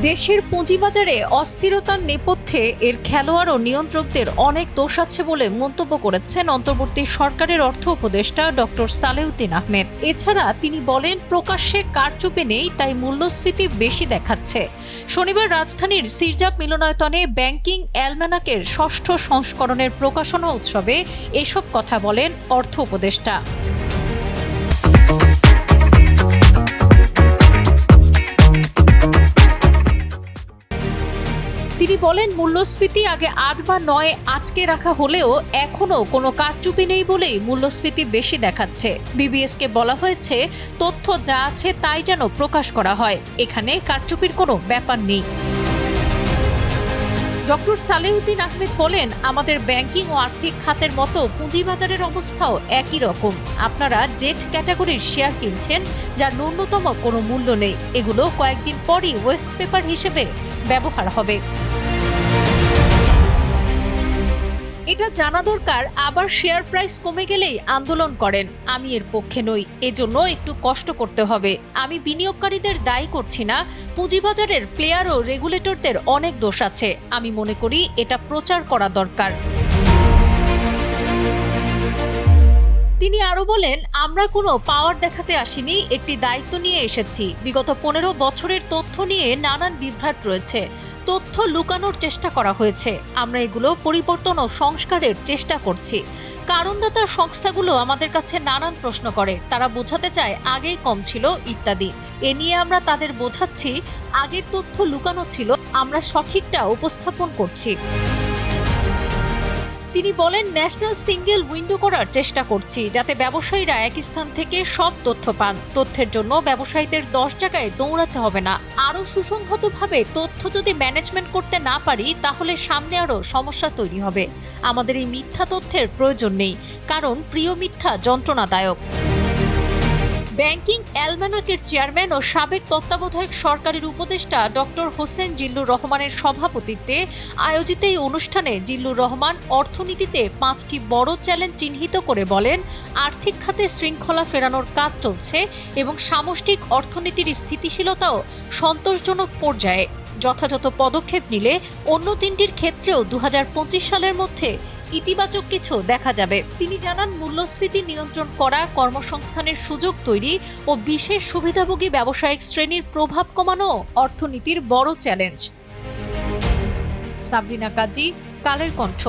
দেশের পুঁজিবাজারে অস্থিরতার নেপথ্যে এর খেলোয়াড় ও নিয়ন্ত্রকদের অনেক দোষ আছে বলে মন্তব্য করেছেন অন্তর্বর্তী সরকারের অর্থ উপদেষ্টা ডক্টর সালেউদ্দিন আহমেদ। এছাড়া তিনি বলেন, প্রকাশ্যে কারচুপি নেই, তাই মূল্যস্ফীতি বেশি দেখাচ্ছে। শনিবার রাজধানীর সিরজাপ মিলনায়তনে ব্যাংকিং অ্যালম্যানাকের ৬ষ্ঠ সংস্করণের প্রকাশনা উৎসবে এসব কথা বলেন অর্থ উপদেষ্টা। তিনি বলেন, মূল্যস্ফীতি আগে ৮ বা ৯ আটকে রাখা হলেও এখনও কোনো কারচুপি নেই বলেই মূল্যস্ফীতি বেশি দেখাচ্ছে। বিবিএসকে বলা হয়েছে, তথ্য যা আছে তাই যেন প্রকাশ করা হয়, এখানে কারচুপির কোনো ব্যাপার নেই। ডক্টর সালেউদ্দিন আহমেদ বলেন, আমাদের ব্যাংকিং ও আর্থিক খাতের মতো পুঁজিবাজারের অবস্থাও একই রকম। আপনারা জেড ক্যাটাগরির শেয়ার কিনছেন, যার ন্যূনতম কোনো মূল্য নেই। এগুলো কয়েকদিন পরই ওয়েস্ট পেপার হিসেবে ব্যবহার হবে। এটা জানা দরকার, আবার শেয়ার প্রাইস কমে গেলেই আন্দোলন করেন। আমি এর পক্ষে নই, এজন্য একটু কষ্ট করতে হবে। আমি বিনিয়োগকারীদের দায়ী করছি না। পুঁজিবাজারের প্লেয়ার ও রেগুলেটরদের অনেক দোষ আছে। আমি মনে করি এটা প্রচার করা দরকার। তিনি আরো বলেন, আমরা কোনো পাওয়ার দেখাতে আসিনি, একটি দায়িত্ব নিয়ে এসেছি। বিগত ১৫ বছরের তথ্য নিয়ে নানান বিভ্রাট রয়েছে। তথ্য লুকানোর চেষ্টা করা হয়েছে। আমরা এগুলো পরিবর্তন ও সংস্কারের চেষ্টা করছি। কারণদাতা সংস্থাগুলো আমাদের কাছে নানান প্রশ্ন করে। তারা বোঝাতে চায় আগেই কম ছিল ইত্যাদি। এ নিয়ে আমরা তাদের বোঝাচ্ছি, আগের তথ্য লুকানো ছিল, আমরা সঠিকটা উপস্থাপন করছি। তিনি বলেন, ন্যাশনাল সিঙ্গেল উইন্ডো করার চেষ্টা করছি, যাতে ব্যবসায়ীরা এক স্থান থেকে সব তথ্য পান। তথ্যের জন্য ব্যবসায়ীদের 10 জায়গায় দৌড়াতে হবে না। আরও সুসংহতভাবে তথ্য যদি ম্যানেজমেন্ট করতে না পারি, তাহলে সামনে আরও সমস্যা তৈরি হবে। আমাদের এই মিথ্যা তথ্যের প্রয়োজন নেই, কারণ প্রিয় মিথ্যা যন্ত্রণাদায়ক। ব্যাংকিং অ্যালম্যানাকের চেয়ারম্যান ও সাবেক তত্ত্বাবধায়ক সরকারের উপদেষ্টা ডক্টর হোসেন জিল্লুর রহমানের সভাপতিত্বে আয়োজিত এই অনুষ্ঠানে জিল্লুর রহমান অর্থনীতিতে 5টি বড় চ্যালেঞ্জ চিহ্নিত করে বলেন, আর্থিক খাতে শৃঙ্খলা ফেরানোর কাজ চলছে এবং সামষ্টিক অর্থনীতির স্থিতিশীলতাও সন্তোষজনক পর্যায়ে। যথাযথ পদক্ষেপ নিলে অন্য 3টির ক্ষেত্রেও 2025 সালের মধ্যে ইতিবাচক কিছু দেখা যাবে। তিনি জানান, মূল্যস্ফীতি নিয়ন্ত্রণ করা, কর্মসংস্থানের সুযোগ তৈরি ও বিশেষ সুবিধাভোগী ব্যবসায়িক শ্রেণীর প্রভাব কমানো অর্থনীতির বড় চ্যালেঞ্জ। সাবরিনা কাজী, কালের কণ্ঠ।